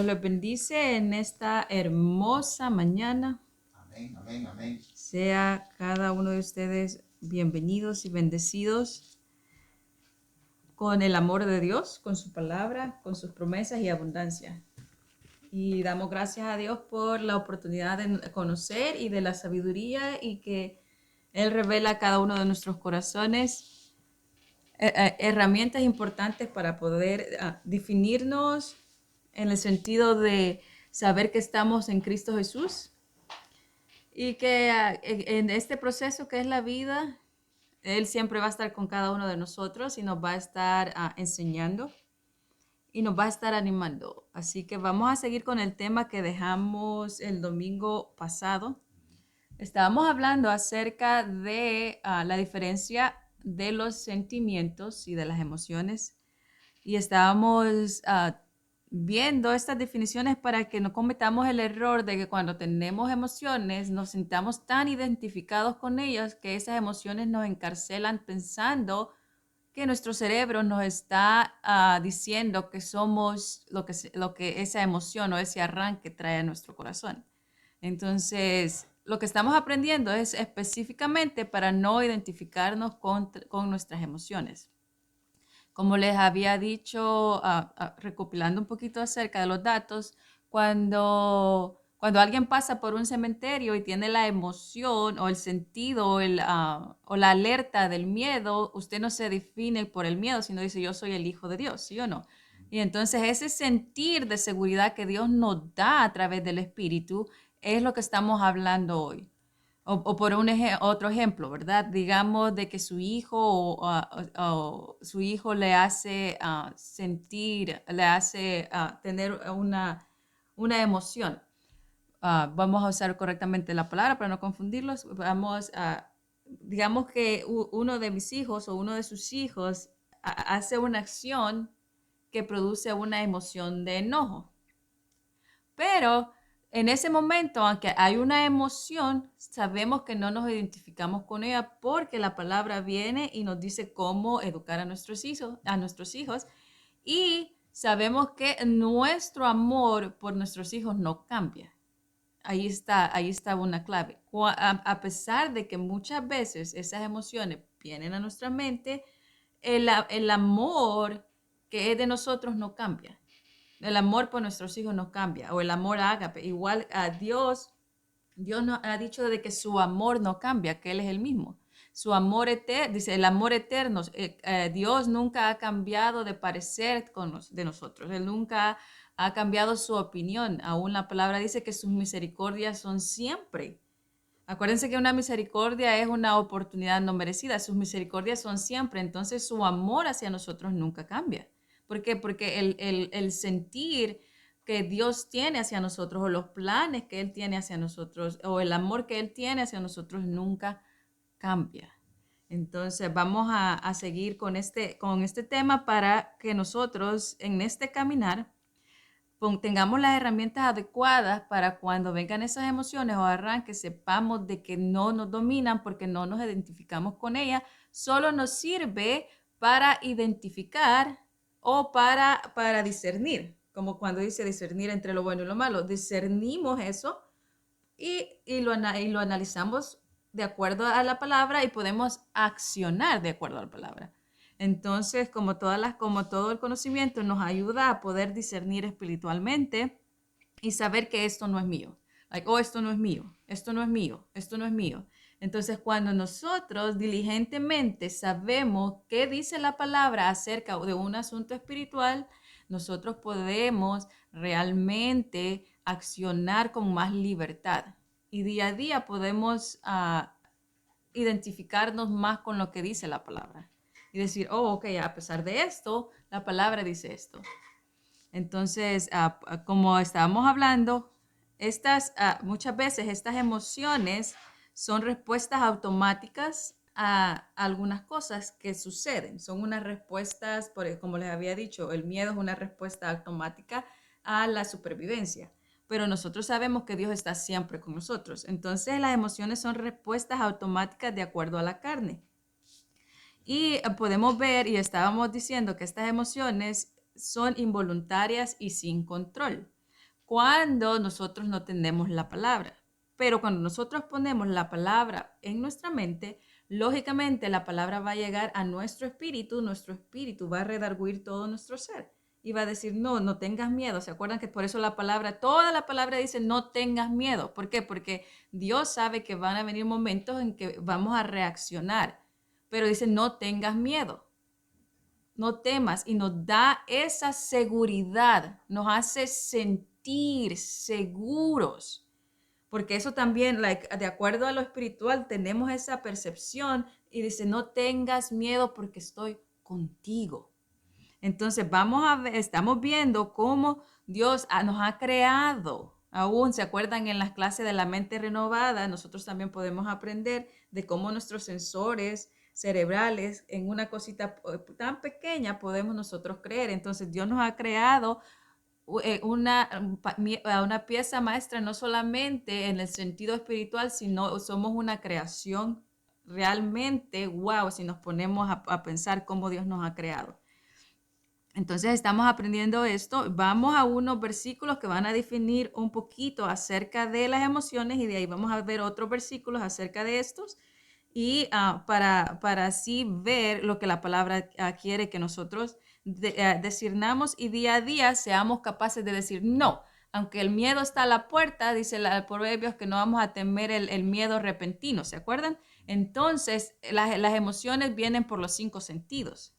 Dios les bendice en esta hermosa mañana. Amén, amén, amén. Sea cada uno de ustedes bienvenidos y bendecidos con el amor de Dios, con su palabra, con sus promesas y abundancia. Y damos gracias a Dios por la oportunidad de conocer y de la sabiduría y que Él revela a cada uno de nuestros corazones herramientas importantes para poder definirnos en el sentido de saber que estamos en Cristo Jesús y que en este proceso que es la vida, Él siempre va a estar con cada uno de nosotros y nos va a estar enseñando y nos va a estar animando. Así que vamos a seguir con el tema que dejamos el domingo pasado. Estábamos hablando acerca de la diferencia de los sentimientos y de las emociones y estábamos viendo estas definiciones para que no cometamos el error de que cuando tenemos emociones nos sintamos tan identificados con ellas que esas emociones nos encarcelan pensando que nuestro cerebro nos está diciendo que somos lo que esa emoción o ese arranque trae a nuestro corazón. Entonces, lo que estamos aprendiendo es específicamente para no identificarnos con nuestras emociones. Como les había dicho, recopilando un poquito acerca de los datos, cuando alguien pasa por un cementerio y tiene la emoción o el sentido o la alerta del miedo, usted no se define por el miedo, sino dice yo soy el hijo de Dios, ¿sí o no? Y entonces ese sentir de seguridad que Dios nos da a través del Espíritu es lo que estamos hablando hoy. O por otro ejemplo, ¿verdad? Digamos de que su hijo o su hijo le hace sentir, le hace tener una emoción. Vamos a usar correctamente la palabra para no confundirlos. Digamos que uno de mis hijos o uno de sus hijos hace una acción que produce una emoción de enojo. Pero en ese momento, aunque hay una emoción, sabemos que no nos identificamos con ella porque la palabra viene y nos dice cómo educar a nuestros hijos y sabemos que nuestro amor por nuestros hijos no cambia. Ahí está una clave. A pesar de que muchas veces esas emociones vienen a nuestra mente, el amor que es de nosotros no cambia. El amor por nuestros hijos no cambia, o el amor ágape. Igual a Dios nos ha dicho de que su amor no cambia, que Él es el mismo. Su amor eterno, dice el amor eterno, Dios nunca ha cambiado de parecer de nosotros, Él nunca ha cambiado su opinión. Aún la palabra dice que sus misericordias son siempre. Acuérdense que una misericordia es una oportunidad no merecida, sus misericordias son siempre, entonces su amor hacia nosotros nunca cambia. ¿Por qué? Porque el sentir que Dios tiene hacia nosotros o los planes que Él tiene hacia nosotros o el amor que Él tiene hacia nosotros nunca cambia. Entonces vamos a seguir con este tema para que nosotros en este caminar tengamos las herramientas adecuadas para cuando vengan esas emociones o arranques, sepamos de que no nos dominan porque no nos identificamos con ellas, solo nos sirve para identificar o para discernir, como cuando dice discernir entre lo bueno y lo malo, discernimos eso y lo analizamos de acuerdo a la palabra y podemos accionar de acuerdo a la palabra. Entonces, como todo el conocimiento nos ayuda a poder discernir espiritualmente y saber que esto no es mío. Like, oh, esto no es mío, esto no es mío, esto no es mío. Entonces, cuando nosotros diligentemente sabemos qué dice la palabra acerca de un asunto espiritual, nosotros podemos realmente accionar con más libertad. Y día a día podemos identificarnos más con lo que dice la palabra. Y decir, oh, ok, a pesar de esto, la palabra dice esto. Entonces, como estábamos hablando, muchas veces estas emociones son respuestas automáticas a algunas cosas que suceden. Son unas respuestas, como les había dicho, el miedo es una respuesta automática a la supervivencia. Pero nosotros sabemos que Dios está siempre con nosotros. Entonces las emociones son respuestas automáticas de acuerdo a la carne. Y podemos ver, y estábamos diciendo que estas emociones son involuntarias y sin control. cuando nosotros no tenemos la palabra. Pero cuando nosotros ponemos la palabra en nuestra mente, lógicamente la palabra va a llegar a nuestro espíritu va a redarguir todo nuestro ser y va a decir, no, no tengas miedo. ¿Se acuerdan que por eso la palabra, toda la palabra dice, no tengas miedo? ¿Por qué? Porque Dios sabe que van a venir momentos en que vamos a reaccionar, pero dice, no tengas miedo, no temas, y nos da esa seguridad, nos hace sentir seguros. Porque eso también, de acuerdo a lo espiritual, tenemos esa percepción y dice, no tengas miedo porque estoy contigo. Entonces estamos viendo cómo Dios nos ha creado. Aún se acuerdan en las clases de la mente renovada, nosotros también podemos aprender de cómo nuestros sensores cerebrales en una cosita tan pequeña podemos nosotros creer. Entonces Dios nos ha creado una pieza maestra, no solamente en el sentido espiritual, sino somos una creación realmente, wow, si nos ponemos a pensar cómo Dios nos ha creado. Entonces estamos aprendiendo esto. Vamos a unos versículos que van a definir un poquito acerca de las emociones y de ahí vamos a ver otros versículos acerca de estos y para así ver lo que la palabra quiere que nosotros discernamos y día a día seamos capaces de decir no. Aunque el miedo está a la puerta, dice el Proverbios que no vamos a temer el miedo repentino, ¿se acuerdan? Entonces las emociones vienen por los 5 sentidos.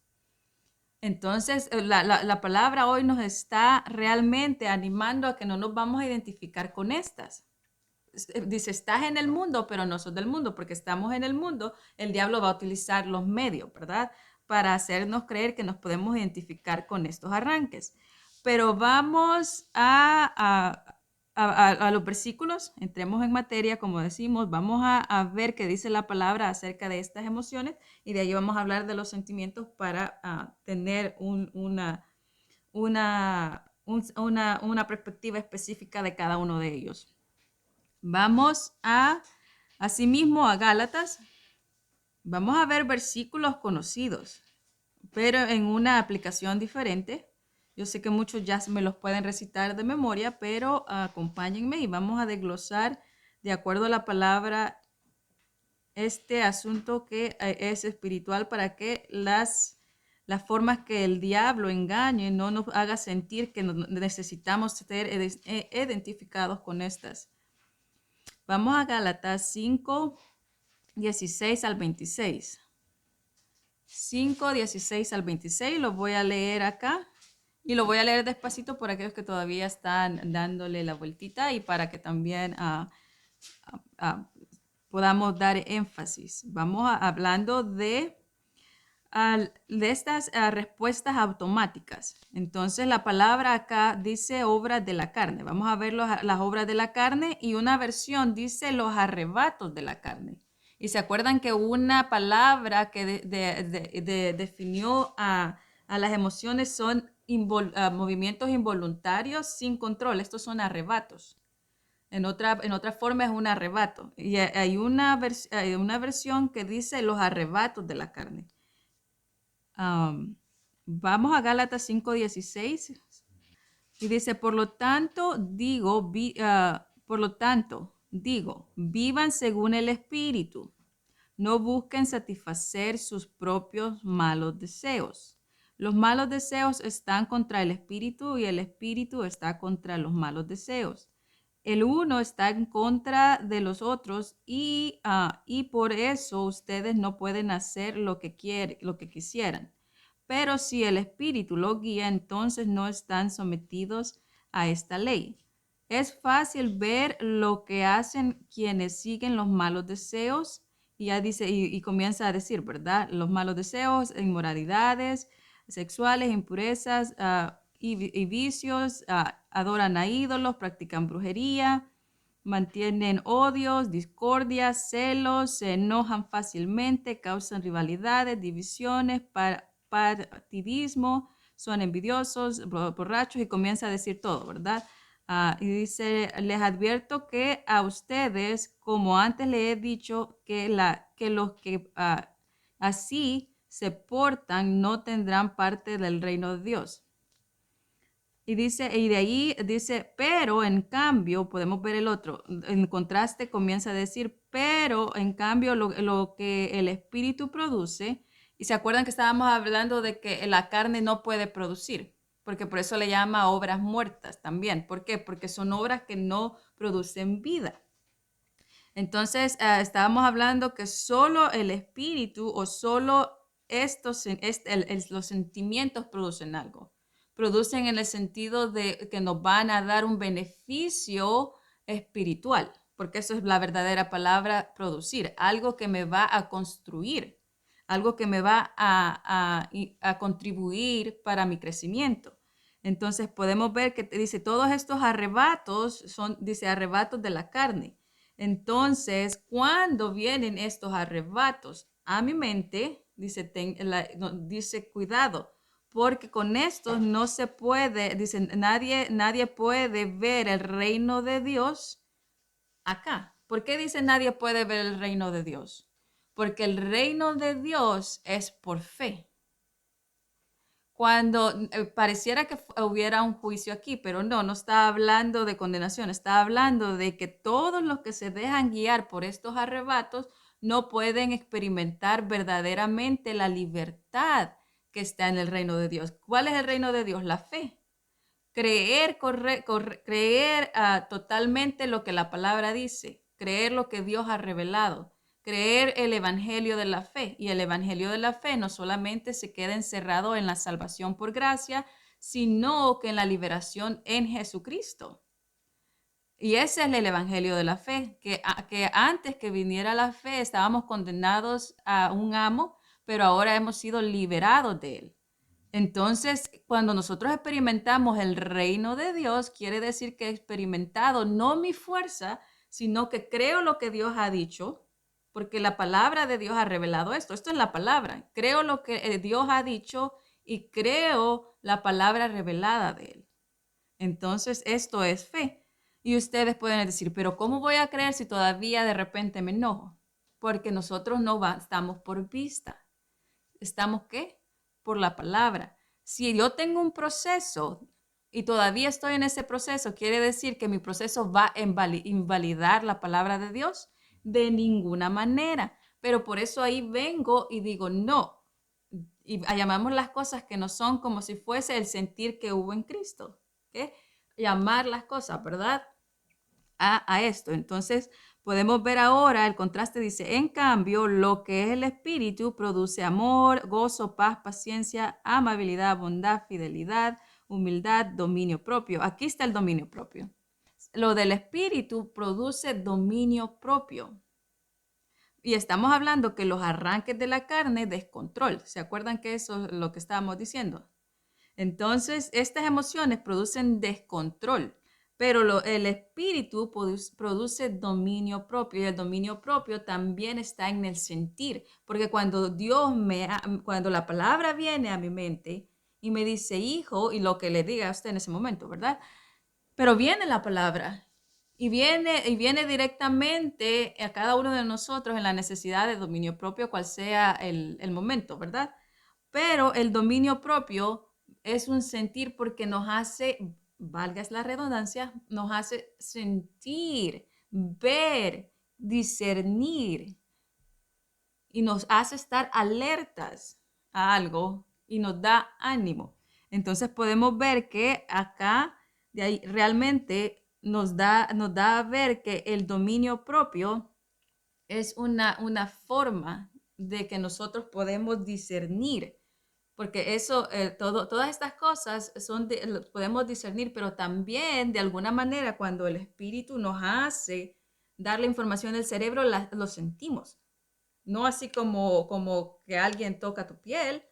Entonces, la palabra hoy nos está realmente animando a que no nos vamos a identificar con estas. Dice, estás en el mundo, pero no sos del mundo, porque estamos en el mundo, el diablo va a utilizar los medios, ¿verdad? Para hacernos creer que nos podemos identificar con estos arranques. Pero vamos a los versículos, entremos en materia, como decimos, vamos a ver qué dice la palabra acerca de estas emociones y de ahí vamos a hablar de los sentimientos para tener una perspectiva específica de cada uno de ellos. Vamos asimismo a Gálatas. Vamos a ver versículos conocidos, pero en una aplicación diferente. Yo sé que muchos ya me los pueden recitar de memoria, pero acompáñenme y vamos a desglosar de acuerdo a la palabra este asunto que es espiritual para que las formas que el diablo engañe no nos haga sentir que necesitamos ser identificados con estas. Vamos a Gálatas 5, 16 al 26. 5, 16 al 26, lo voy a leer acá y lo voy a leer despacito por aquellos que todavía están dándole la vueltita y para que también podamos dar énfasis. Vamos hablando de estas respuestas automáticas. Entonces la palabra acá dice obras de la carne. Vamos a ver las obras de la carne y una versión dice los arrebatos de la carne. Y se acuerdan que una palabra que definió a las emociones son movimientos involuntarios sin control. Estos son arrebatos. En otra forma es un arrebato. Y hay una versión que dice los arrebatos de la carne. Vamos a Gálatas 5:16 y dice, por lo tanto digo, vivan según el Espíritu, no busquen satisfacer sus propios malos deseos. Los malos deseos están contra el Espíritu y el Espíritu está contra los malos deseos. El uno está en contra de los otros y por eso ustedes no pueden hacer lo que quisieran. Pero si el Espíritu los guía, entonces no están sometidos a esta ley. Es fácil ver lo que hacen quienes siguen los malos deseos y ya dice y comienza a decir, ¿verdad? Los malos deseos, inmoralidades sexuales, impurezas y vicios, adoran a ídolos, practican brujería, mantienen odios, discordias, celos, se enojan fácilmente, causan rivalidades, divisiones, partidismo, son envidiosos, borrachos y comienza a decir todo, ¿verdad? Y dice, les advierto que a ustedes, como antes les he dicho, que los que así se portan no tendrán parte del reino de Dios. Y dice, y de ahí dice, pero en cambio, podemos ver el otro, en contraste comienza a decir, pero en cambio lo que el espíritu produce, y se acuerdan que estábamos hablando de que la carne no puede producir, porque por eso le llama obras muertas también. ¿Por qué? Porque son obras que no producen vida. Entonces, estábamos hablando que solo el espíritu o solo los sentimientos producen algo. Producen en el sentido de que nos van a dar un beneficio espiritual, porque eso es la verdadera palabra producir, algo que me va a construir, algo que me va a contribuir para mi crecimiento. Entonces podemos ver que dice, todos estos arrebatos son, dice, arrebatos de la carne. Entonces, cuando vienen estos arrebatos a mi mente, dice, dice cuidado, porque con estos no se puede, dice, nadie puede ver el reino de Dios acá. ¿Por qué dice nadie puede ver el reino de Dios? Porque el reino de Dios es por fe. Cuando pareciera que hubiera un juicio aquí, pero no está hablando de condenación, está hablando de que todos los que se dejan guiar por estos arrebatos no pueden experimentar verdaderamente la libertad que está en el reino de Dios. ¿Cuál es el reino de Dios? La fe. Creer, creer totalmente lo que la palabra dice, creer lo que Dios ha revelado, creer el evangelio de la fe. Y el evangelio de la fe no solamente se queda encerrado en la salvación por gracia, sino que en la liberación en Jesucristo. Y ese es el evangelio de la fe, que antes que viniera la fe estábamos condenados a un amo, pero ahora hemos sido liberados de él. Entonces, cuando nosotros experimentamos el reino de Dios, quiere decir que he experimentado no mi fuerza, sino que creo lo que Dios ha dicho, porque la palabra de Dios ha revelado esto. Esto es la palabra. Creo lo que Dios ha dicho y creo la palabra revelada de él. Entonces, esto es fe. Y ustedes pueden decir, pero ¿cómo voy a creer si todavía de repente me enojo? Porque nosotros no estamos por vista. ¿Estamos qué? Por la palabra. Si yo tengo un proceso y todavía estoy en ese proceso, ¿quiere decir que mi proceso va a invalidar la palabra de Dios? De ninguna manera. Pero por eso ahí vengo y digo, no. Y llamamos las cosas que no son como si fuese el sentir que hubo en Cristo. ¿Qué? Llamar las cosas, ¿verdad? A esto. Entonces, podemos ver ahora el contraste, dice, en cambio, lo que es el espíritu produce amor, gozo, paz, paciencia, amabilidad, bondad, fidelidad, humildad, dominio propio. Aquí está el dominio propio. Lo del espíritu produce dominio propio. Y estamos hablando que los arranques de la carne, descontrol. ¿Se acuerdan que eso es lo que estábamos diciendo? Entonces, estas emociones producen descontrol, pero el espíritu produce dominio propio y el dominio propio también está en el sentir, porque cuando la palabra viene a mi mente y me dice hijo y lo que le diga a usted en ese momento, ¿verdad? Pero viene la palabra y viene directamente a cada uno de nosotros en la necesidad de dominio propio, cual sea el momento, ¿verdad? Pero el dominio propio es un sentir porque nos hace, valga la redundancia, nos hace sentir, ver, discernir y nos hace estar alertas a algo y nos da ánimo. Entonces podemos ver que acá de ahí realmente nos da a ver que el dominio propio es una forma de que nosotros podemos discernir, porque eso, todas estas cosas podemos discernir, pero también de alguna manera cuando el espíritu nos hace dar la información del cerebro, lo sentimos. No así como que alguien toca tu piel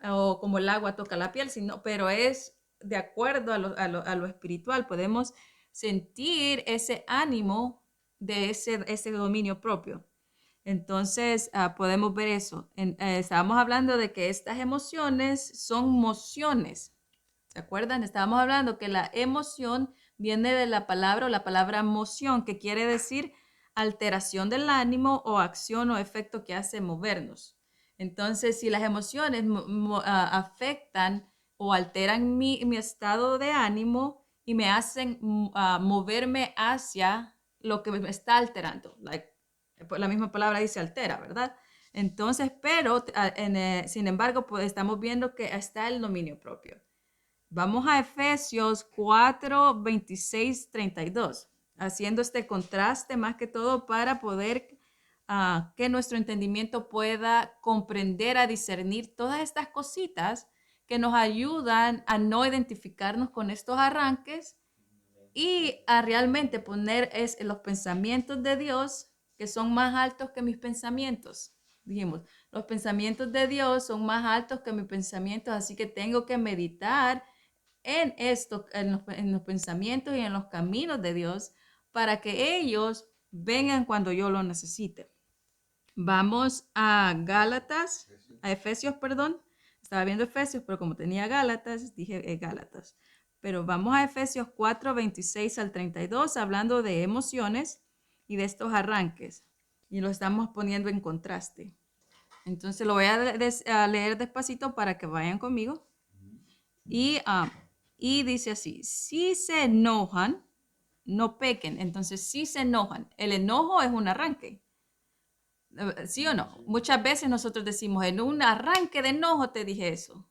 o como el agua toca la piel, pero es de acuerdo a lo espiritual. Podemos sentir ese ánimo de ese dominio propio. Entonces, podemos ver eso. Estábamos hablando de que estas emociones son mociones. ¿Se acuerdan? Estábamos hablando que la emoción viene de la palabra moción, que quiere decir alteración del ánimo o acción o efecto que hace movernos. Entonces, si las emociones afectan o alteran mi estado de ánimo y me hacen moverme hacia lo que me está alterando. La misma palabra dice altera, ¿verdad? Entonces, pero sin embargo, pues estamos viendo que está el dominio propio. Vamos a Efesios 4, 26, 32, haciendo este contraste más que todo para poder que nuestro entendimiento pueda comprender, a discernir todas estas cositas que nos ayudan a no identificarnos con estos arranques y a realmente poner los pensamientos de Dios que son más altos que mis pensamientos. Dijimos, los pensamientos de Dios son más altos que mis pensamientos, así que tengo que meditar en esto, en los pensamientos y en los caminos de Dios para que ellos vengan cuando yo lo necesite. Vamos a Gálatas, a Efesios, perdón. Estaba viendo Efesios, pero como tenía Gálatas, dije Gálatas. Pero vamos a Efesios 4, 26 al 32, hablando de emociones y de estos arranques. Y lo estamos poniendo en contraste. Entonces lo voy a leer despacito para que vayan conmigo. Y dice así, si se enojan, no pequen. Entonces, si se enojan, el enojo es un arranque. ¿Sí o no? Muchas veces nosotros decimos, en un arranque de enojo te dije eso.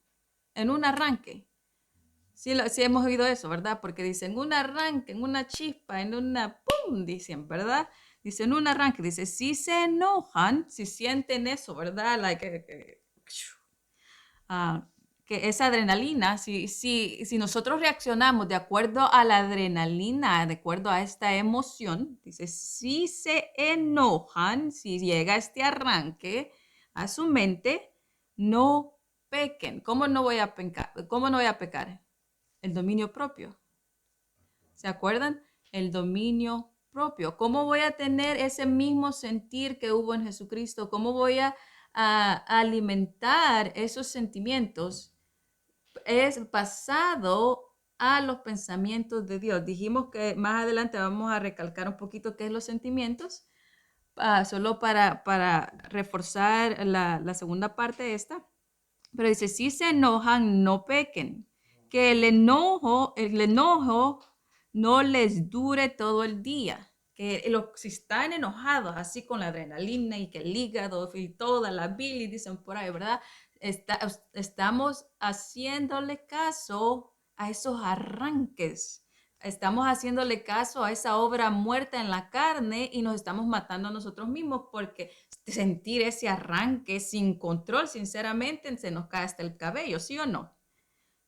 En un arranque. Sí, sí hemos oído eso, ¿verdad? Porque dicen un arranque, en una chispa, en una pum, dicen, ¿verdad? Dicen un arranque, dice, si se enojan, si sienten eso, ¿verdad? Que esa adrenalina, si nosotros reaccionamos de acuerdo a la adrenalina, de acuerdo a esta emoción, dice, si se enojan, si llega este arranque a su mente, no pequen. ¿Cómo no voy a pecar? ¿Cómo no voy a pecar? El dominio propio. ¿Se acuerdan? El dominio propio. ¿Cómo voy a tener ese mismo sentir que hubo en Jesucristo? ¿Cómo voy a alimentar esos sentimientos? Es basado a los pensamientos de Dios. Dijimos que más adelante vamos a recalcar un poquito qué es los sentimientos, solo para reforzar la segunda parte de esta. Pero dice, si se enojan, no pequen. Que el enojo no les dure todo el día. Que si están enojados, así con la adrenalina y que el hígado y toda la bilis, dicen por ahí, ¿verdad? Estamos haciéndole caso a esos arranques. Estamos haciéndole caso a esa obra muerta en la carne y nos estamos matando a nosotros mismos porque sentir ese arranque sin control, sinceramente, se nos cae hasta el cabello, ¿sí o no?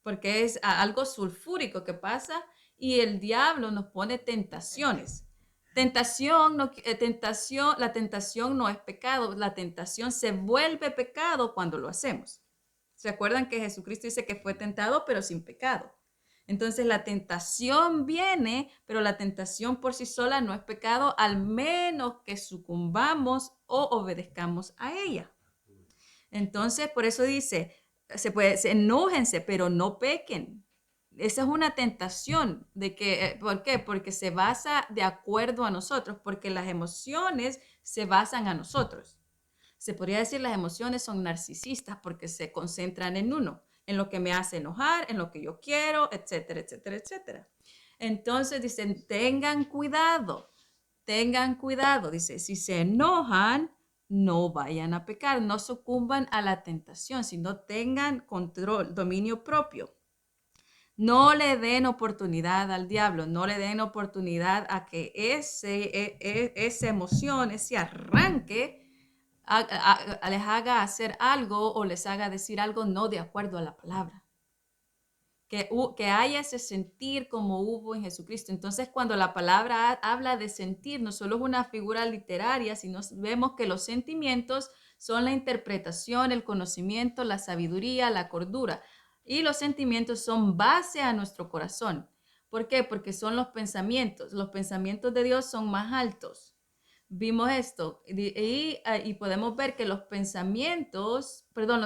Porque es algo sulfúrico que pasa y el diablo nos pone tentaciones. La tentación no es pecado, la tentación se vuelve pecado cuando lo hacemos. ¿Se acuerdan que Jesucristo dice que fue tentado pero sin pecado? Entonces la tentación viene, pero la tentación por sí sola no es pecado, al menos que sucumbamos o obedezcamos a ella. Entonces, por eso dice, enójense, pero no pequen. Esa es una tentación de que, ¿por qué? Porque se basa de acuerdo a nosotros, porque las emociones se basan a nosotros. Se podría decir las emociones son narcisistas porque se concentran en uno, en lo que me hace enojar, en lo que yo quiero, etcétera, etcétera, etcétera. Entonces dicen, tengan cuidado, dice, si se enojan, no vayan a pecar, no sucumban a la tentación, sino tengan control, dominio propio. No le den oportunidad al diablo, no le den oportunidad a que esa emoción, ese arranque, les haga hacer algo o les haga decir algo no de acuerdo a la palabra. Que haya ese sentir como hubo en Jesucristo. Entonces, cuando la palabra habla de sentir, no solo es una figura literaria, sino vemos que los sentimientos son la interpretación, el conocimiento, la sabiduría, la cordura. Y los sentimientos son base a nuestro corazón. ¿Por qué? Porque son los pensamientos. Los pensamientos de Dios son más altos. Vimos esto y podemos ver que los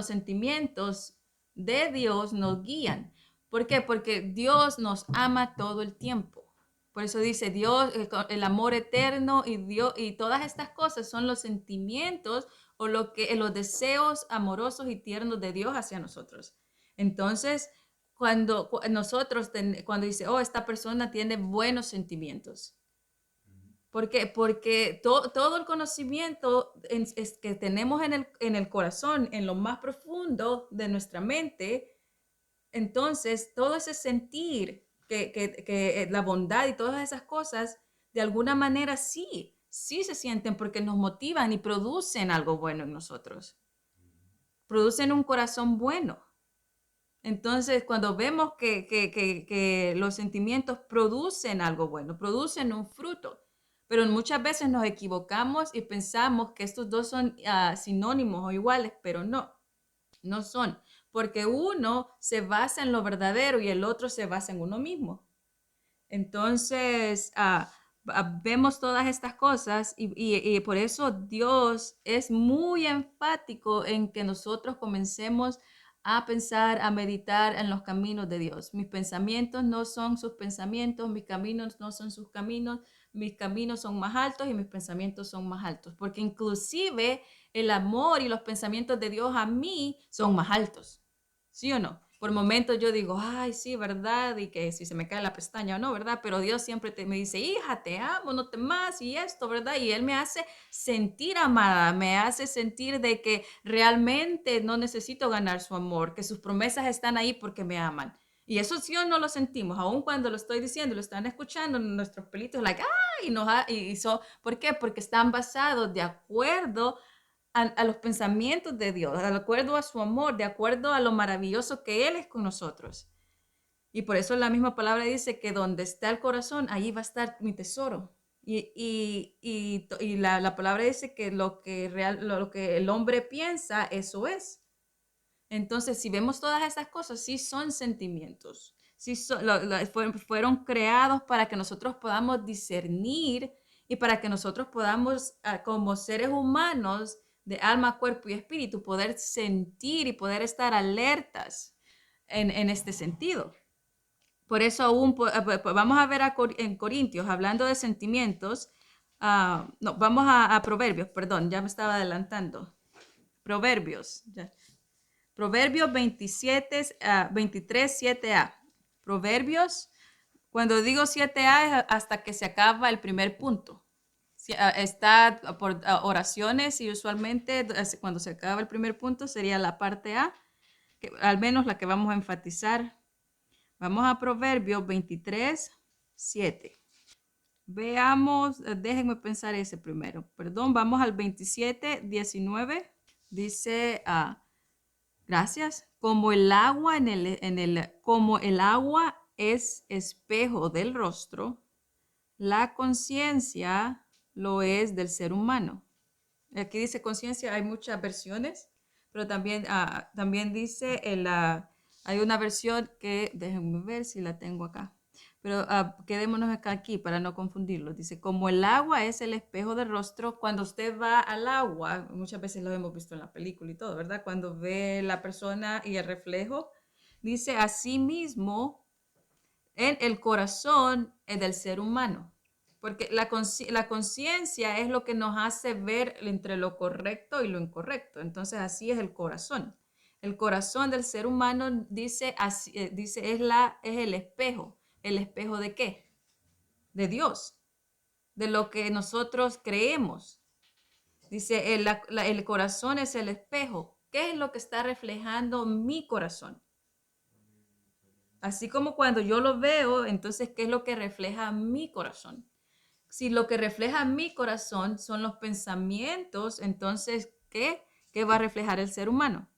sentimientos de Dios nos guían. ¿Por qué? Porque Dios nos ama todo el tiempo. Por eso dice Dios, el amor eterno y todas estas cosas son los sentimientos o los deseos amorosos y tiernos de Dios hacia nosotros. Entonces, cuando dice, oh, esta persona tiene buenos sentimientos. ¿Por qué? Porque todo el conocimiento que tenemos en el corazón, en lo más profundo de nuestra mente, entonces todo ese sentir que la bondad y todas esas cosas, de alguna manera sí se sienten porque nos motivan y producen algo bueno en nosotros. Producen un corazón bueno. Entonces, cuando vemos que los sentimientos producen algo bueno, producen un fruto, pero muchas veces nos equivocamos y pensamos que estos dos son sinónimos o iguales, pero no son, porque uno se basa en lo verdadero y el otro se basa en uno mismo. Entonces, vemos todas estas cosas y por eso Dios es muy enfático en que nosotros comencemos a pensar, a meditar en los caminos de Dios. Mis pensamientos no son sus pensamientos, mis caminos no son sus caminos, mis caminos son más altos y mis pensamientos son más altos, porque inclusive el amor y los pensamientos de Dios a mí son más altos. ¿Sí o no? Por momentos yo digo, ay, sí, ¿verdad? Y que si se me cae la pestaña o no, ¿verdad? Pero Dios siempre me dice, hija, te amo, no temas y esto, ¿verdad? Y Él me hace sentir amada, me hace sentir de que realmente no necesito ganar su amor, que sus promesas están ahí porque me aman. Y eso sí o no lo sentimos, aun cuando lo estoy diciendo, lo están escuchando, nuestros pelitos, like, ¡ay! ¿Por qué? Porque están basados de acuerdo a los pensamientos de Dios, de acuerdo a su amor, de acuerdo a lo maravilloso que Él es con nosotros. Y por eso la misma palabra dice que donde está el corazón, ahí va a estar mi tesoro. Y la palabra dice que lo que el hombre piensa, eso es. Entonces, si vemos todas estas cosas, sí son sentimientos. Sí fueron creados para que nosotros podamos discernir y para que nosotros podamos, como seres humanos, de alma, cuerpo y espíritu, poder sentir y poder estar alertas en este sentido. Por eso vamos a ver en Corintios, hablando de sentimientos, no, vamos a Proverbios, perdón, ya me estaba adelantando. Proverbios, ya. Proverbios 23, 7a. Proverbios, cuando digo 7a es hasta que se acaba el primer punto. Está por oraciones y usualmente cuando se acaba el primer punto sería la parte A, que, al menos la que vamos a enfatizar. Vamos a Proverbios 23, 7. Veamos, déjenme pensar ese primero. Perdón, vamos al 27, 19. Dice, gracias, como el agua como el agua es espejo del rostro, la conciencia lo es del ser humano. Aquí dice conciencia, hay muchas versiones, pero también dice, hay una versión que, déjenme ver si la tengo acá, pero quedémonos aquí para no confundirlo. Dice, como el agua es el espejo del rostro, cuando usted va al agua, muchas veces lo hemos visto en la película y todo, ¿verdad? Cuando ve la persona y el reflejo, dice, así mismo en el corazón del ser humano. Porque la conciencia es lo que nos hace ver entre lo correcto y lo incorrecto. Entonces así es el corazón. El corazón del ser humano dice es el espejo. ¿El espejo de qué? De Dios, de lo que nosotros creemos. Dice, el corazón es el espejo. ¿Qué es lo que está reflejando mi corazón? Así como cuando yo lo veo, entonces, ¿qué es lo que refleja mi corazón? Si lo que refleja mi corazón son los pensamientos, entonces, ¿qué va a reflejar el ser humano?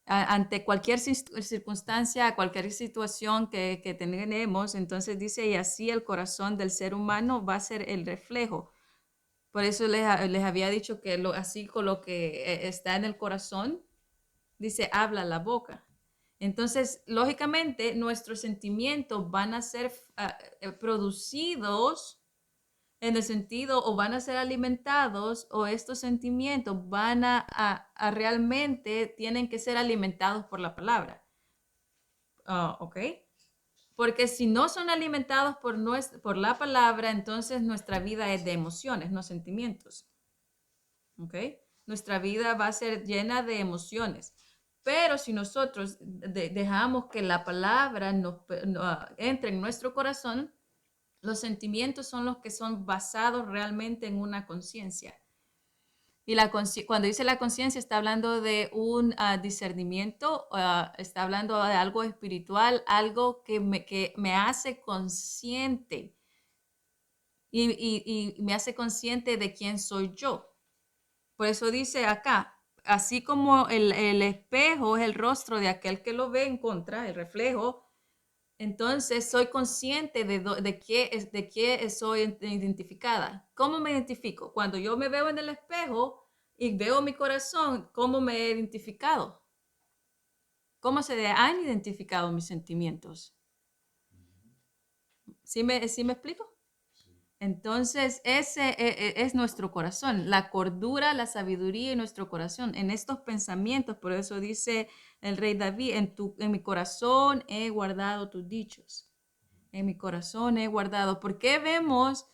Ante cualquier circunstancia, cualquier situación que tenemos, entonces dice, y así el corazón del ser humano va a ser el reflejo. Por eso les había dicho que así con lo que está en el corazón, dice, habla la boca. Entonces, lógicamente, nuestros sentimientos van a ser producidos en el sentido o van a ser alimentados o estos sentimientos van a realmente tienen que ser alimentados por la palabra. ¿Ok? Porque si no son alimentados por la palabra, entonces nuestra vida es de emociones, no sentimientos. ¿Ok? Nuestra vida va a ser llena de emociones. Pero si nosotros dejamos que la palabra entre en nuestro corazón, los sentimientos son los que son basados realmente en una conciencia. Y cuando dice la conciencia, está hablando de un discernimiento, está hablando de algo espiritual, algo que me hace consciente y me hace consciente de quién soy yo. Por eso dice acá, así como el espejo es el rostro de aquel que lo ve en contra, el reflejo, entonces soy consciente de qué soy identificada. ¿Cómo me identifico? Cuando yo me veo en el espejo y veo mi corazón, ¿cómo me he identificado? ¿Cómo se han identificado mis sentimientos? ¿Sí me explico? Entonces, ese es nuestro corazón, la cordura, la sabiduría en nuestro corazón, en estos pensamientos. Por eso dice el rey David, en mi corazón he guardado tus dichos. En mi corazón he guardado. ¿Por qué vemos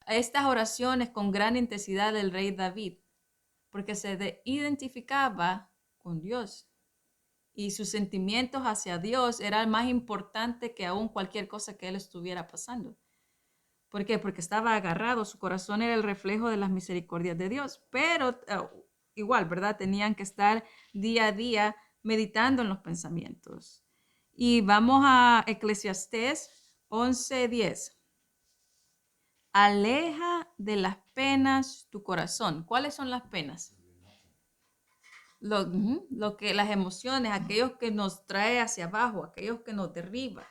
estas oraciones con gran intensidad del rey David? Porque se identificaba con Dios y sus sentimientos hacia Dios eran más importantes que aún cualquier cosa que él estuviera pasando. ¿Por qué? Porque estaba agarrado, su corazón era el reflejo de las misericordias de Dios, pero igual, ¿verdad? Tenían que estar día a día meditando en los pensamientos. Y vamos a Eclesiastés 11:10. Aleja de las penas tu corazón. ¿Cuáles son las penas? Las emociones, aquellos que nos trae hacia abajo, aquellos que nos derriba,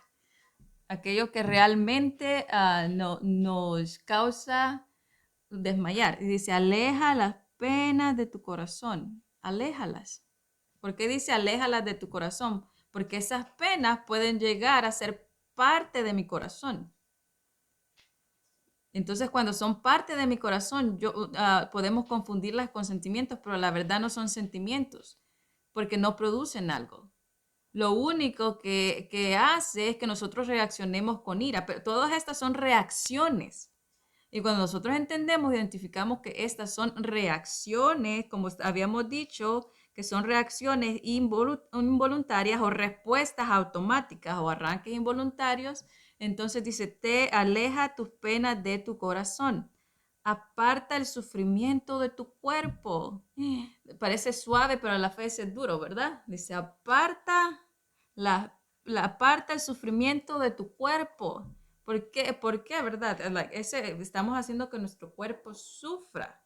aquello que realmente nos causa desmayar. Y dice, aleja las penas de tu corazón, aléjalas. ¿Por qué dice aléjalas de tu corazón? Porque esas penas pueden llegar a ser parte de mi corazón. Entonces, cuando son parte de mi corazón, podemos confundirlas con sentimientos, pero la verdad no son sentimientos, porque no producen algo. Lo único que hace es que nosotros reaccionemos con ira, pero todas estas son reacciones. Y cuando nosotros entendemos, identificamos que estas son reacciones, como habíamos dicho, que son reacciones involuntarias o respuestas automáticas o arranques involuntarios, entonces dice, te aleja tus penas de tu corazón, aparta el sufrimiento de tu cuerpo. Parece suave, pero a la vez es duro, ¿verdad? Dice, aparta el sufrimiento de tu cuerpo. ¿Por qué? ¿Por qué, verdad? Estamos haciendo que nuestro cuerpo sufra.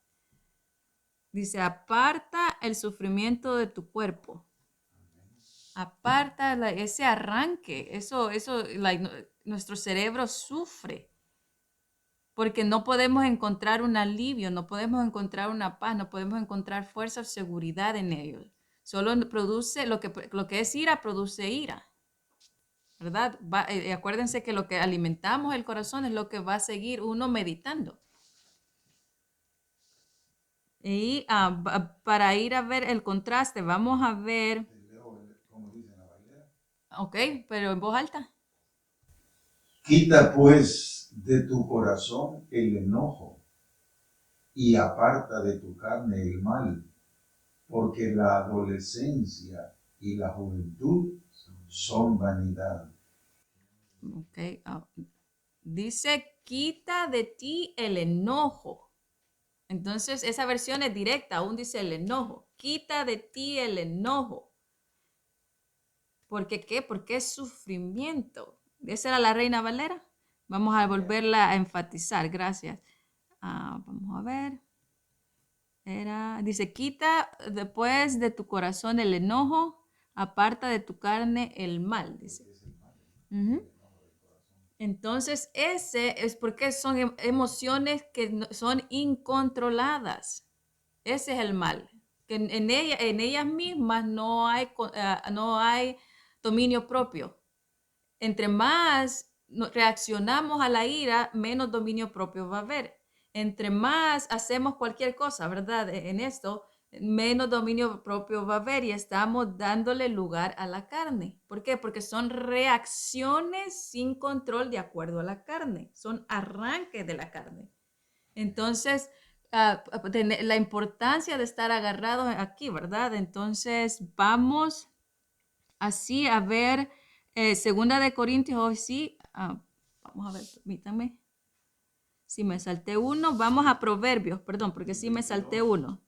Dice, aparta el sufrimiento de tu cuerpo. Aparta ese arranque. Nuestro cerebro sufre. Porque no podemos encontrar un alivio, no podemos encontrar una paz, no podemos encontrar fuerza o seguridad en ellos. Solo produce, lo que es ira, produce ira. ¿Verdad? Acuérdense que lo que alimentamos el corazón es lo que va a seguir uno meditando. Y para ir a ver el contraste, vamos a ver. Ok, pero en voz alta. Quita pues de tu corazón el enojo y aparta de tu carne el mal, porque la adolescencia y la juventud son vanidad. Ok, dice, quita de ti el enojo. Entonces, esa versión es directa, aún dice el enojo. Quita de ti el enojo. ¿Por qué qué? Porque es sufrimiento. ¿Esa era la Reina Valera? Vamos a volverla a enfatizar, gracias. Vamos a ver. Dice, quita después de tu corazón el enojo, aparta de tu carne el mal, dice. Entonces, ese es porque son emociones que son incontroladas. Ese es el mal. Que en ellas mismas no hay dominio propio. Entre más reaccionamos a la ira, menos dominio propio va a haber. Entre más hacemos cualquier cosa, ¿verdad? En esto, menos dominio propio va a haber y estamos dándole lugar a la carne. ¿Por qué? Porque son reacciones sin control de acuerdo a la carne. Son arranques de la carne. Entonces, la importancia de estar agarrados aquí, ¿verdad? Entonces, vamos así, a ver, segunda de Corintios, hoy sí, vamos a ver, permítanme. Si me salté uno, vamos a Proverbios, perdón, porque sí me salté uno.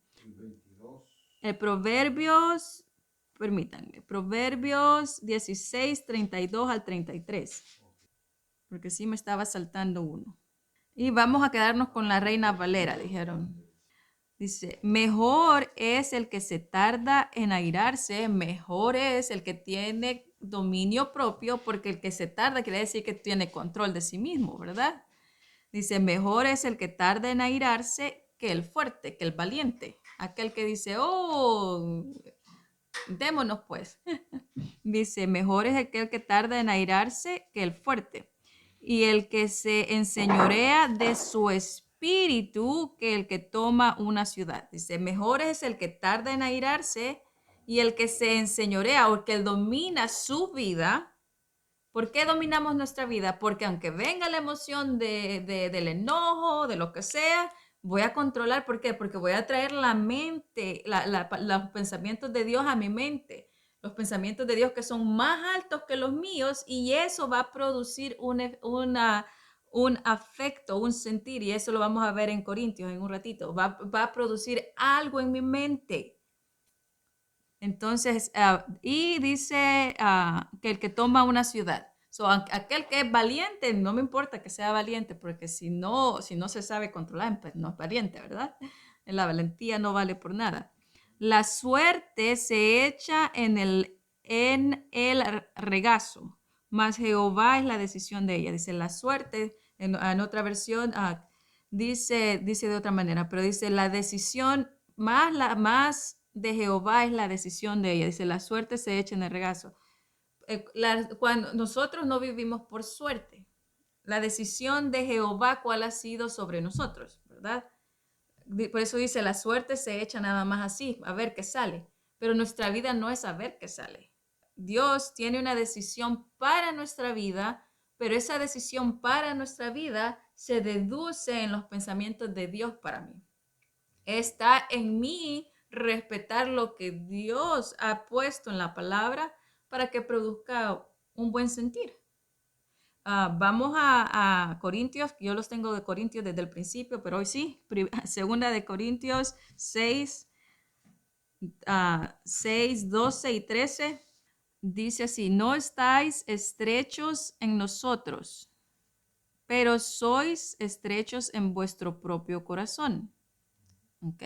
Proverbios, permítanme, Proverbios 16, 32 al 33, porque sí me estaba saltando uno. Y vamos a quedarnos con la Reina Valera, dijeron. Dice, mejor es el que se tarda en airarse, mejor es el que tiene dominio propio, porque el que se tarda quiere decir que tiene control de sí mismo, ¿verdad? Dice, mejor es el que tarda en airarse que el fuerte, que el valiente. Aquel que dice, oh, démonos pues. Dice, mejor es aquel que tarda en airarse que el fuerte. Y el que se enseñorea de su espíritu que el que toma una ciudad. Dice, mejor es el que tarda en airarse y el que se enseñorea o el que domina su vida. ¿Por qué dominamos nuestra vida? Porque aunque venga la emoción del enojo, de lo que sea, voy a controlar. ¿Por qué? Porque voy a traer la mente, los pensamientos de Dios a mi mente. Los pensamientos de Dios que son más altos que los míos y eso va a producir un afecto, un sentir. Y eso lo vamos a ver en Corintios en un ratito. Va a producir algo en mi mente. Entonces, y dice que el que toma una ciudad. Aquel que es valiente, no me importa que sea valiente, porque si no se sabe controlar, pues no es valiente, ¿verdad? La valentía no vale por nada. La suerte se echa en el regazo, mas Jehová es la decisión de ella. Dice la suerte, en otra versión dice de otra manera, pero dice la decisión más de Jehová es la decisión de ella. Dice, la suerte se echa en el regazo. Cuando nosotros no vivimos por suerte, la decisión de Jehová, ¿cuál ha sido sobre nosotros? ¿Verdad? Por eso dice, la suerte se echa nada más así, a ver qué sale. Pero nuestra vida no es a ver qué sale. Dios tiene una decisión para nuestra vida, pero esa decisión para nuestra vida se deduce en los pensamientos de Dios para mí. Está en mí respetar lo que Dios ha puesto en la palabra para que produzca un buen sentir. Vamos a Corintios, yo los tengo de Corintios desde el principio, pero hoy sí, segunda de Corintios 6, 6, 12 y 13, dice así, no estáis estrechos en nosotros, pero sois estrechos en vuestro propio corazón. ¿Ok?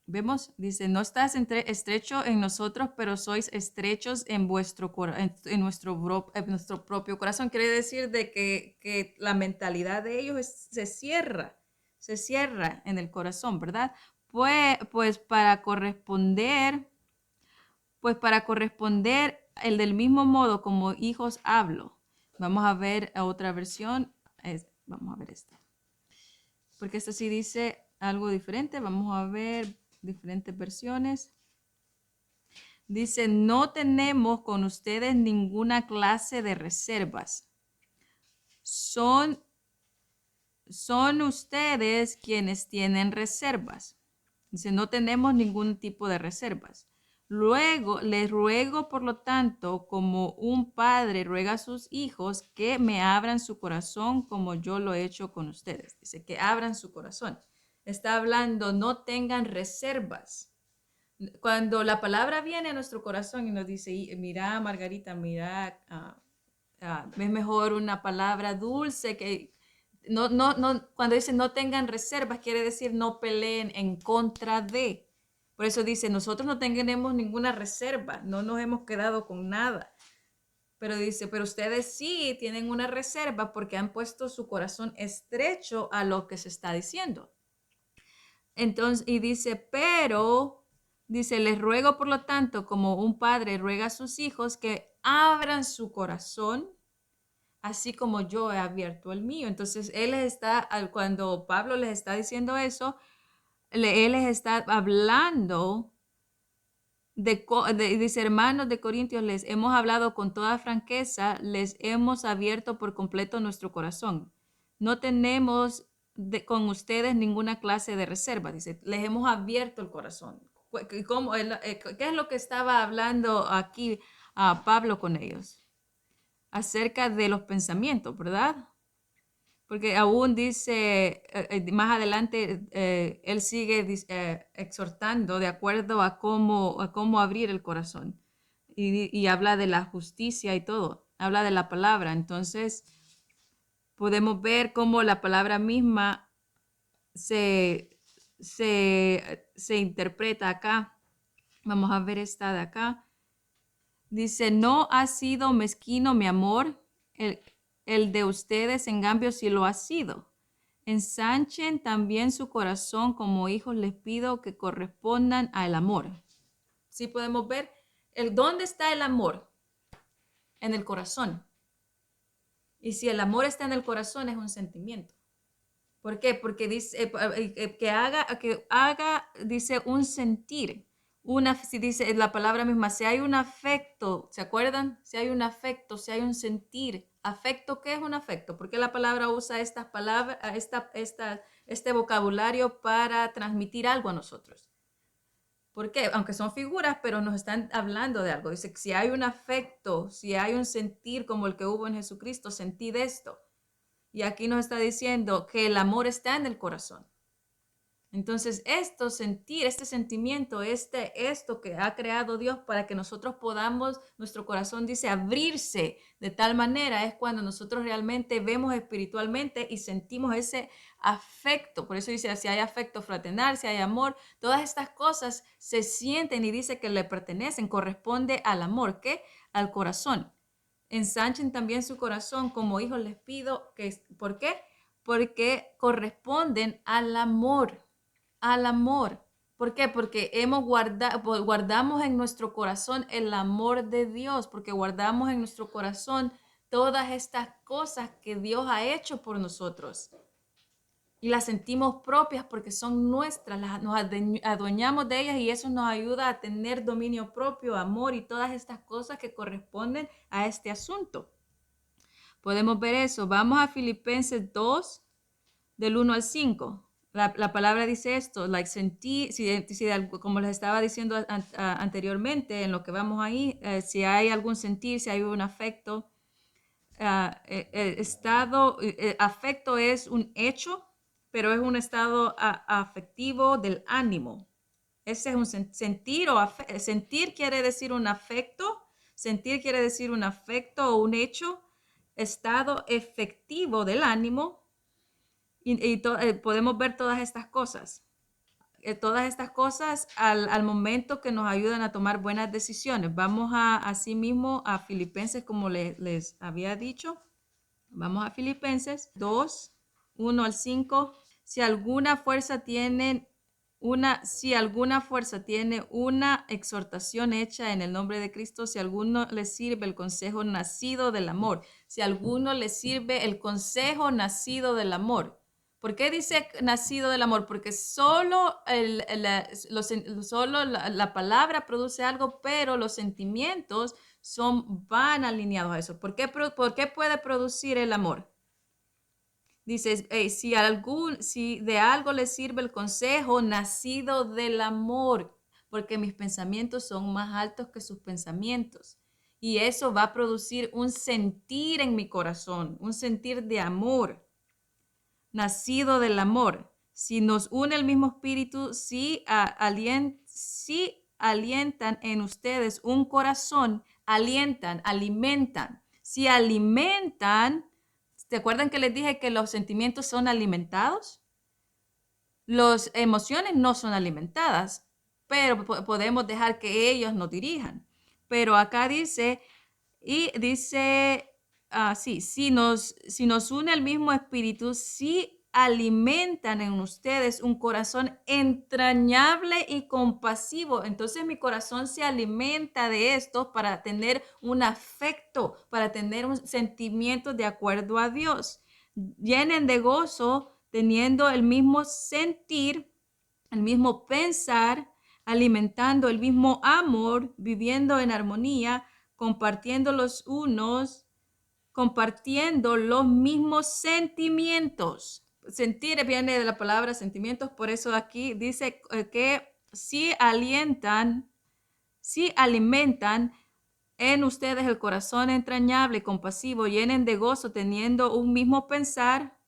Vemos, dice, no estás estrecho en nosotros, pero sois estrechos en nuestro propio corazón. Quiere decir de que la mentalidad de ellos se cierra en el corazón, ¿verdad? Pues para corresponder, el del mismo modo como hijos hablo. Vamos a ver a otra versión. Vamos a ver esta. Porque esta sí dice algo diferente. Vamos a ver diferentes versiones. Dice, no tenemos con ustedes ninguna clase de reservas. Son ustedes quienes tienen reservas. Dice, no tenemos ningún tipo de reservas. Luego, les ruego, por lo tanto, como un padre ruega a sus hijos, que me abran su corazón como yo lo he hecho con ustedes. Dice, que abran su corazón. Está hablando, no tengan reservas. Cuando la palabra viene a nuestro corazón y nos dice, mira, Margarita, mira, es mejor una palabra dulce que... No, cuando dice no tengan reservas, quiere decir no peleen en contra de. Por eso dice, nosotros no tenemos ninguna reserva, no nos hemos quedado con nada. Pero dice, pero ustedes sí tienen una reserva porque han puesto su corazón estrecho a lo que se está diciendo. Entonces, y dice, pero, dice, les ruego por lo tanto, como un padre ruega a sus hijos, que abran su corazón, así como yo he abierto el mío. Entonces, cuando Pablo les está diciendo eso, él les está hablando dice, hermanos de Corintios, les hemos hablado con toda franqueza, les hemos abierto por completo nuestro corazón. No tenemos con ustedes ninguna clase de reserva, dice, les hemos abierto el corazón. ¿Qué es lo que estaba hablando aquí a Pablo con ellos acerca de los pensamientos, ¿verdad? Porque aún dice, más adelante, él sigue exhortando de acuerdo a cómo abrir el corazón. Y habla de la justicia y todo. Habla de la palabra. Entonces, podemos ver cómo la palabra misma se interpreta acá. Vamos a ver esta de acá. Dice, no ha sido mezquino mi amor, el de ustedes, en cambio, sí lo ha sido. Ensanchen también su corazón, como hijos les pido que correspondan al amor. Sí podemos ver dónde está el amor, en el corazón. Y si el amor está en el corazón, es un sentimiento. ¿Por qué? Porque dice que haga, dice, un sentir. Si dice la palabra misma, si hay un afecto, ¿se acuerdan? Si hay un afecto, si hay un sentir. ¿Afecto qué es un afecto? ¿Por qué la palabra usa estas palabras, este vocabulario para transmitir algo a nosotros? ¿Por qué? Aunque son figuras, pero nos están hablando de algo. Dice que si hay un afecto, si hay un sentir como el que hubo en Jesucristo, sentid esto. Y aquí nos está diciendo que el amor está en el corazón. Entonces, este sentimiento, esto que ha creado Dios para que nosotros podamos, nuestro corazón dice, abrirse de tal manera, es cuando nosotros realmente vemos espiritualmente y sentimos ese afecto. Por eso dice, si hay afecto fraternal, si hay amor, todas estas cosas se sienten y dice que le pertenecen, corresponde al amor, ¿qué? Al corazón. Ensanchen también su corazón, como hijos les pido, ¿por qué? Porque corresponden al amor. Al amor. ¿Por qué? Porque guardamos en nuestro corazón el amor de Dios, porque guardamos en nuestro corazón todas estas cosas que Dios ha hecho por nosotros. Y las sentimos propias porque son nuestras, nos adueñamos de ellas y eso nos ayuda a tener dominio propio, amor y todas estas cosas que corresponden a este asunto. Podemos ver eso. Vamos a Filipenses 2, del 1 al 5. La palabra dice esto, como les estaba diciendo anteriormente, en lo que vamos ahí, si hay algún sentir, si hay un afecto, afecto es un hecho, pero es un estado afectivo del ánimo. Ese es un sentir sentir quiere decir un afecto, sentir quiere decir un afecto o un hecho, estado efectivo del ánimo y podemos ver todas estas cosas. Todas estas cosas al momento que nos ayudan a tomar buenas decisiones. Vamos asimismo a Filipenses, como les había dicho. Vamos a Filipenses 2, 1 al 5. Si alguna fuerza tiene una exhortación hecha en el nombre de Cristo, si a alguno le sirve el consejo nacido del amor, si a alguno le sirve el consejo nacido del amor. ¿Por qué dice nacido del amor? Porque solo la palabra produce algo, pero los sentimientos van alineados a eso. ¿Por qué puede producir el amor? Dice, si de algo le sirve el consejo nacido del amor, porque mis pensamientos son más altos que sus pensamientos. Y eso va a producir un sentir en mi corazón, un sentir de amor, nacido del amor. Si nos une el mismo espíritu, si alientan en ustedes un corazón, alimentan. Si alimentan, ¿se acuerdan que les dije que los sentimientos son alimentados? Las emociones no son alimentadas, pero podemos dejar que ellos nos dirijan. Pero acá dice, si nos une el mismo espíritu, si alimentan en ustedes un corazón entrañable y compasivo. Entonces mi corazón se alimenta de esto para tener un afecto, para tener un sentimiento de acuerdo a Dios. Llenen de gozo teniendo el mismo sentir, el mismo pensar, alimentando el mismo amor, viviendo en armonía, compartiendo los mismos sentimientos. Sentir viene de la palabra sentimientos, por eso aquí dice que si alimentan en ustedes el corazón entrañable, compasivo, llenen de gozo, teniendo un mismo pensar,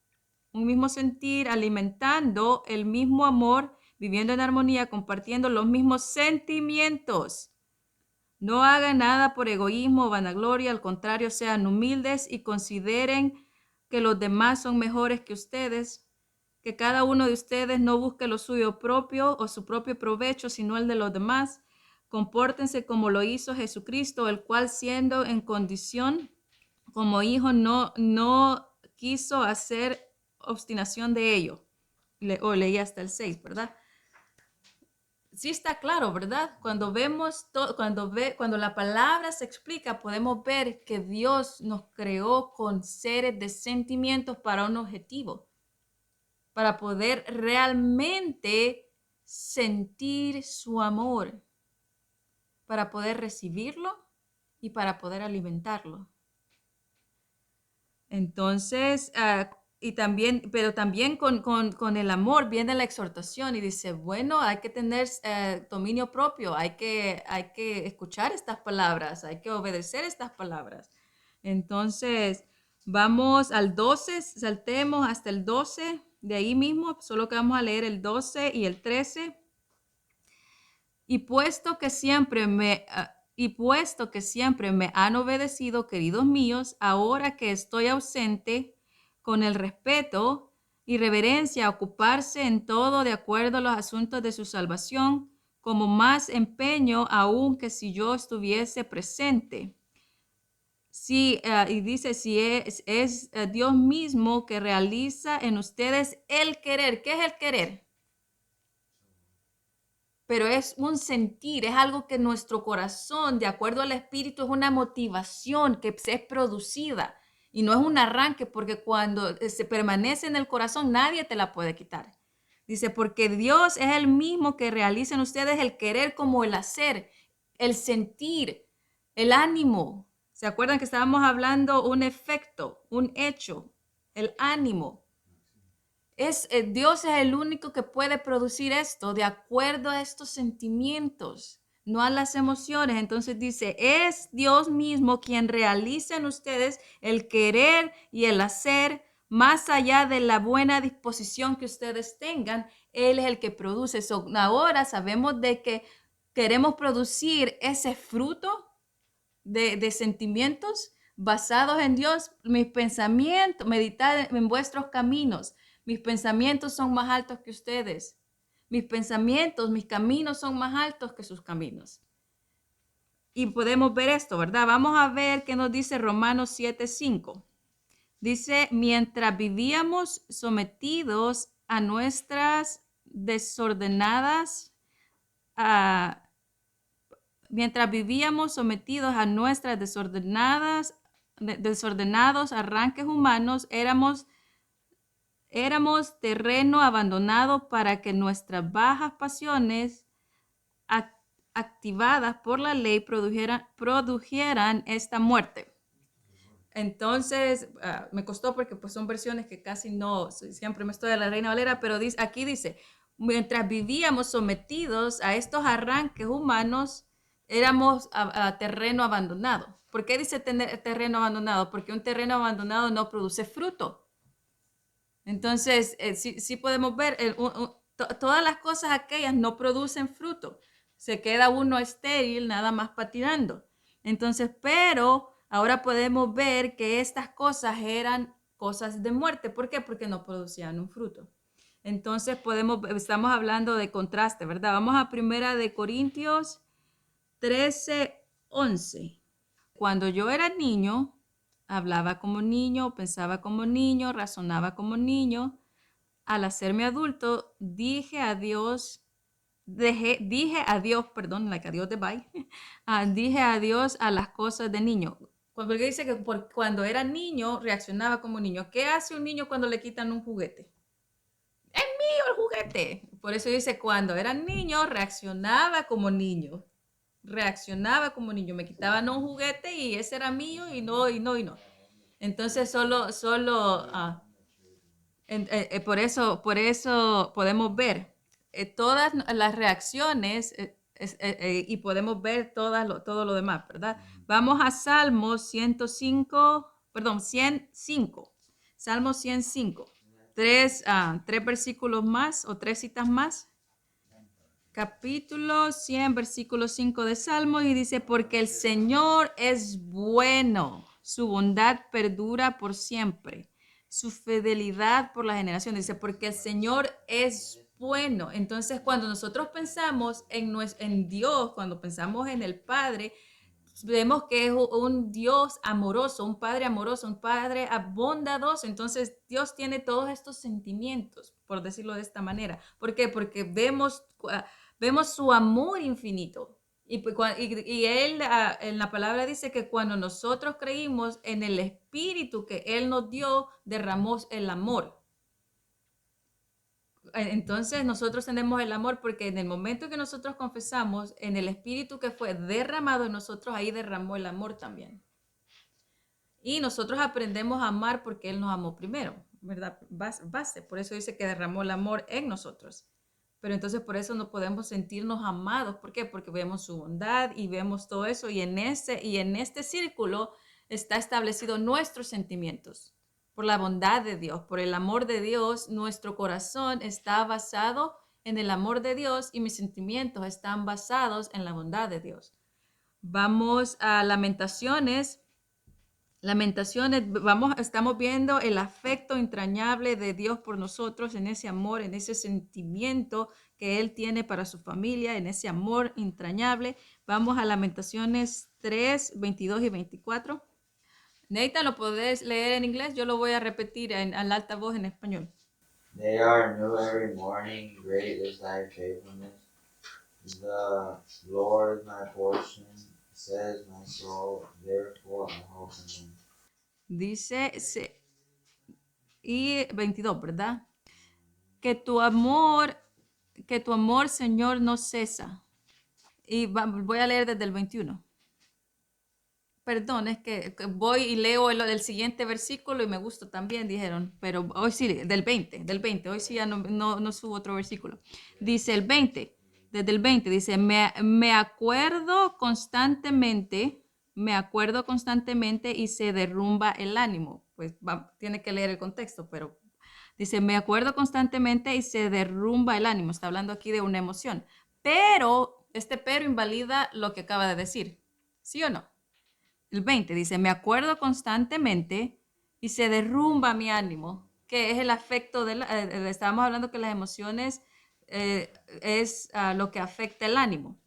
un mismo sentir, alimentando el mismo amor, viviendo en armonía, compartiendo los mismos sentimientos. No hagan nada por egoísmo o vanagloria, al contrario, sean humildes y consideren que los demás son mejores que ustedes, que cada uno de ustedes no busque lo suyo propio o su propio provecho, sino el de los demás. Compórtense como lo hizo Jesucristo, el cual siendo en condición como hijo no quiso hacer obstinación de ello. Leí hasta el 6, ¿verdad? Sí está claro, ¿verdad? Cuando vemos cuando la palabra se explica, podemos ver que Dios nos creó con seres de sentimientos para un objetivo, para poder realmente sentir su amor, para poder recibirlo y para poder alimentarlo. Entonces, pero también con el amor viene la exhortación y dice, bueno, hay que tener dominio propio, hay que escuchar estas palabras, hay que obedecer estas palabras. Entonces, vamos al 12, saltemos hasta el 12, de ahí mismo, solo que vamos a leer el 12 y el 13. Y puesto que siempre me han obedecido, queridos míos, ahora que estoy ausente, con el respeto y reverencia, ocuparse en todo de acuerdo a los asuntos de su salvación, como más empeño aún que si yo estuviese presente. Sí, y dice, si es Dios mismo que realiza en ustedes el querer. ¿Qué es el querer? Pero es un sentir, es algo que nuestro corazón, de acuerdo al Espíritu, es una motivación que es producida y no es un arranque, porque cuando se permanece en el corazón nadie te la puede quitar. Dice, porque Dios es el mismo que realiza en ustedes el querer como el hacer, el sentir, el ánimo. ¿Se acuerdan que estábamos hablando un efecto, un hecho, el ánimo? Dios es el único que puede producir esto de acuerdo a estos sentimientos, no a las emociones. Entonces dice, es Dios mismo quien realiza en ustedes el querer y el hacer más allá de la buena disposición que ustedes tengan. Él es el que produce eso. Ahora sabemos de que queremos producir ese fruto de sentimientos basados en Dios. Mis pensamientos, meditad en vuestros caminos. Mis pensamientos son más altos que ustedes. Mis pensamientos, mis caminos son más altos que sus caminos. Y podemos ver esto, ¿verdad? Vamos a ver qué nos dice Romanos 7:5. Dice, mientras vivíamos sometidos a nuestras desordenadas, desordenados arranques humanos, éramos terreno abandonado para que nuestras bajas pasiones activadas por la ley produjeran esta muerte. Entonces, me costó porque pues son versiones que casi no, siempre me estoy de la Reina Valera, pero aquí dice, mientras vivíamos sometidos a estos arranques humanos, éramos a terreno abandonado. ¿Por qué dice terreno abandonado? Porque un terreno abandonado no produce fruto. Entonces, sí podemos ver, todas las cosas aquellas no producen fruto. Se queda uno estéril, nada más patinando. Entonces, pero ahora podemos ver que estas cosas eran cosas de muerte. ¿Por qué? Porque no producían un fruto. Entonces, estamos hablando de contraste, ¿verdad? Vamos a 1 Corintios 13:11. Cuando yo era niño, hablaba como niño, pensaba como niño, razonaba como niño. Al hacerme adulto, dije a Dios, like a Dios de bye, dije adiós a las cosas de niño. Porque dice que cuando era niño, reaccionaba como niño. ¿Qué hace un niño cuando le quitan un juguete? ¡Es mío el juguete! Por eso dice, cuando era niño, reaccionaba como niño. Me quitaban un juguete y ese era mío y no. Entonces por eso podemos ver todas las reacciones y podemos ver todo lo demás, ¿verdad? Vamos a Salmos 105, perdón, 105. Salmo 105. Tres versículos más o tres citas más. Capítulo 100, versículo 5 de Salmo y dice, porque el Señor es bueno, su bondad perdura por siempre, su fidelidad por la generación. Dice, porque el Señor es bueno. Entonces, cuando nosotros pensamos en Dios, cuando pensamos en el Padre, vemos que es un Dios amoroso, un Padre bondadoso. Entonces, Dios tiene todos estos sentimientos, por decirlo de esta manera. ¿Por qué? Porque vemos su amor infinito. Y él en la palabra dice que cuando nosotros creímos en el Espíritu que Él nos dio, derramó el amor. Entonces nosotros tenemos el amor porque en el momento que nosotros confesamos en el Espíritu que fue derramado en nosotros, ahí derramó el amor también. Y nosotros aprendemos a amar porque Él nos amó primero, ¿verdad? Base. Por eso dice que derramó el amor en nosotros. Pero entonces por eso no podemos sentirnos amados. ¿Por qué? Porque vemos su bondad y vemos todo eso. Y en este círculo está establecido nuestros sentimientos. Por la bondad de Dios, por el amor de Dios, nuestro corazón está basado en el amor de Dios y mis sentimientos están basados en la bondad de Dios. Vamos a Lamentaciones. Estamos viendo el afecto entrañable de Dios por nosotros, en ese amor, en ese sentimiento que Él tiene para su familia, en ese amor entrañable. Vamos a Lamentaciones 3, 22 y 24. Nathan, ¿lo podés leer en inglés? Yo lo voy a repetir al alta voz en español. They are new every morning, great is thy faithfulness. The Lord is my portion, says my soul, therefore I hope in him. Dice, y 22, ¿verdad? Que tu amor, Señor, no cesa. Y voy a leer desde el 21. Perdón, es que voy y leo el siguiente versículo y me gusta también, dijeron, pero hoy sí, del 20, hoy sí ya no subo otro versículo. Dice el 20, desde el 20, dice, me acuerdo constantemente y se derrumba el ánimo. Pues tiene que leer el contexto, pero dice, me acuerdo constantemente y se derrumba el ánimo. Está hablando aquí de una emoción, pero pero invalida lo que acaba de decir, ¿sí o no? El 20 dice, me acuerdo constantemente y se derrumba mi ánimo, que es el afecto estábamos hablando que las emociones es lo que afecta el ánimo.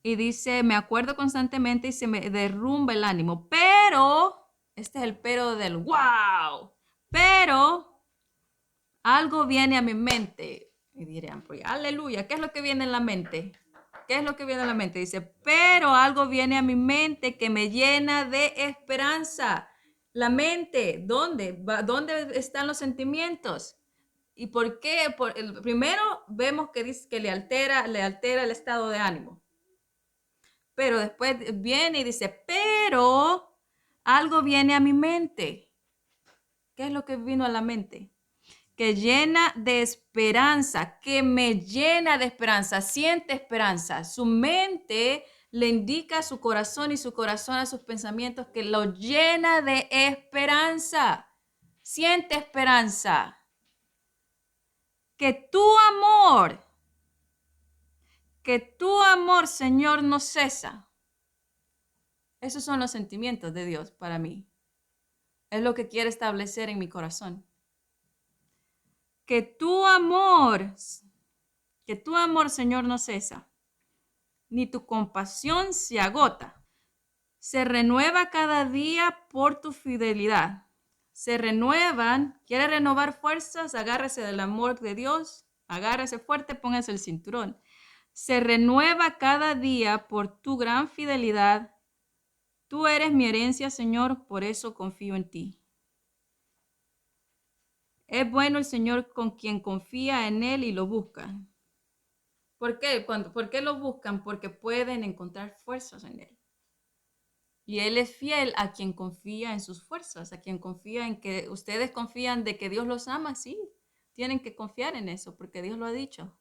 Y dice, me acuerdo constantemente y se me derrumba el ánimo, pero, este es el pero del wow, pero algo viene a mi mente. Y dirán, pues, aleluya, ¿qué es lo que viene en la mente? ¿Qué es lo que viene a la mente? Dice, pero algo viene a mi mente que me llena de esperanza. La mente, ¿dónde? ¿Dónde están los sentimientos? ¿Y por qué? Primero vemos que dice que le altera el estado de ánimo. Pero después viene y dice, pero algo viene a mi mente. ¿Qué es lo que vino a la mente? Que llena de esperanza, que me llena de esperanza, siente esperanza. Su mente le indica a su corazón y su corazón a sus pensamientos que lo llena de esperanza. Siente esperanza. Que tu amor, Señor, no cesa. Esos son los sentimientos de Dios para mí. Es lo que quiere establecer en mi corazón. Que tu amor, Señor, no cesa, ni tu compasión se agota. Se renueva cada día por tu fidelidad. Se renuevan, quiere renovar fuerzas, agárrese del amor de Dios, agárrese fuerte, póngase el cinturón. Se renueva cada día por tu gran fidelidad. Tú eres mi herencia, Señor, por eso confío en ti. Es bueno el Señor con quien confía en Él y lo busca. ¿Por qué? ¿Por qué lo buscan? Porque pueden encontrar fuerzas en Él. Y Él es fiel a quien confía en sus fuerzas, a quien confía en que ustedes confían de que Dios los ama, sí. Tienen que confiar en eso porque Dios lo ha dicho.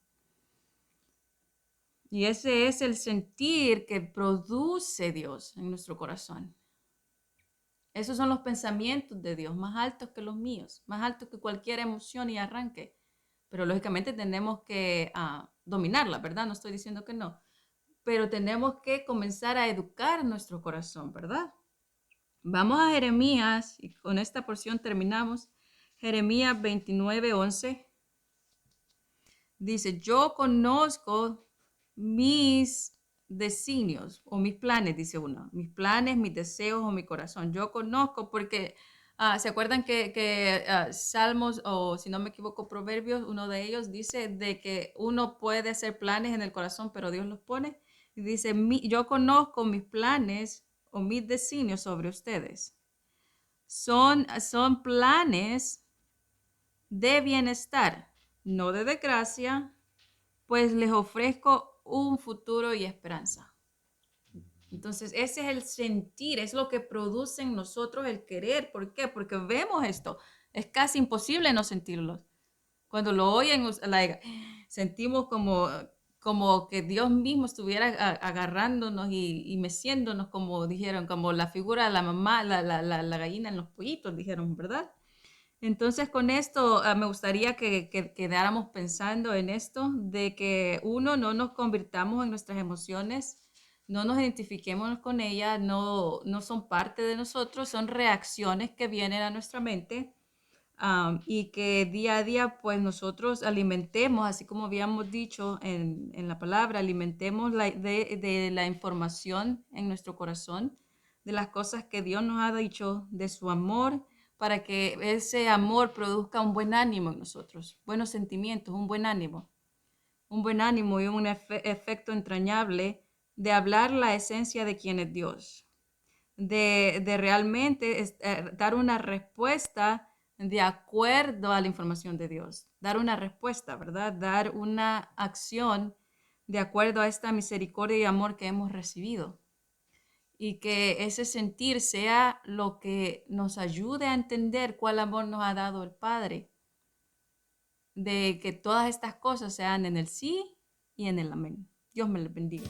Y ese es el sentir que produce Dios en nuestro corazón. Esos son los pensamientos de Dios, más altos que los míos, más altos que cualquier emoción y arranque. Pero lógicamente tenemos que dominarla, ¿verdad? No estoy diciendo que no. Pero tenemos que comenzar a educar nuestro corazón, ¿verdad? Vamos a Jeremías, y con esta porción terminamos. Jeremías 29:11 dice, yo conozco mis designios o mis planes, dice uno, mis planes, mis deseos o mi corazón. Yo conozco porque, ¿se acuerdan que Salmos o si no me equivoco Proverbios, uno de ellos dice de que uno puede hacer planes en el corazón, pero Dios los pone? Y dice, yo conozco mis planes o mis designios sobre ustedes. Son planes de bienestar, no de desgracia, pues les ofrezco un futuro y esperanza. Entonces, ese es el sentir, es lo que produce en nosotros el querer. ¿Por qué? Porque vemos esto. Es casi imposible no sentirlo. Cuando lo oyen, sentimos como que Dios mismo estuviera agarrándonos y meciéndonos, como dijeron, como la figura de la mamá, la gallina en los pollitos, dijeron, ¿verdad? Entonces, con esto me gustaría que quedáramos pensando en esto, de que uno, no nos convirtamos en nuestras emociones, no nos identifiquemos con ellas, no son parte de nosotros, son reacciones que vienen a nuestra mente, y que día a día pues nosotros alimentemos, así como habíamos dicho en la palabra, alimentemos de la información en nuestro corazón, de las cosas que Dios nos ha dicho, de su amor, para que ese amor produzca un buen ánimo en nosotros, buenos sentimientos, un buen ánimo y un efecto entrañable de hablar la esencia de quién es Dios, de realmente dar una respuesta de acuerdo a la información de Dios, dar una respuesta, ¿verdad? Dar una acción de acuerdo a esta misericordia y amor que hemos recibido. Y que ese sentir sea lo que nos ayude a entender cuál amor nos ha dado el Padre, de que todas estas cosas sean en el sí y en el amén. Dios me les bendiga.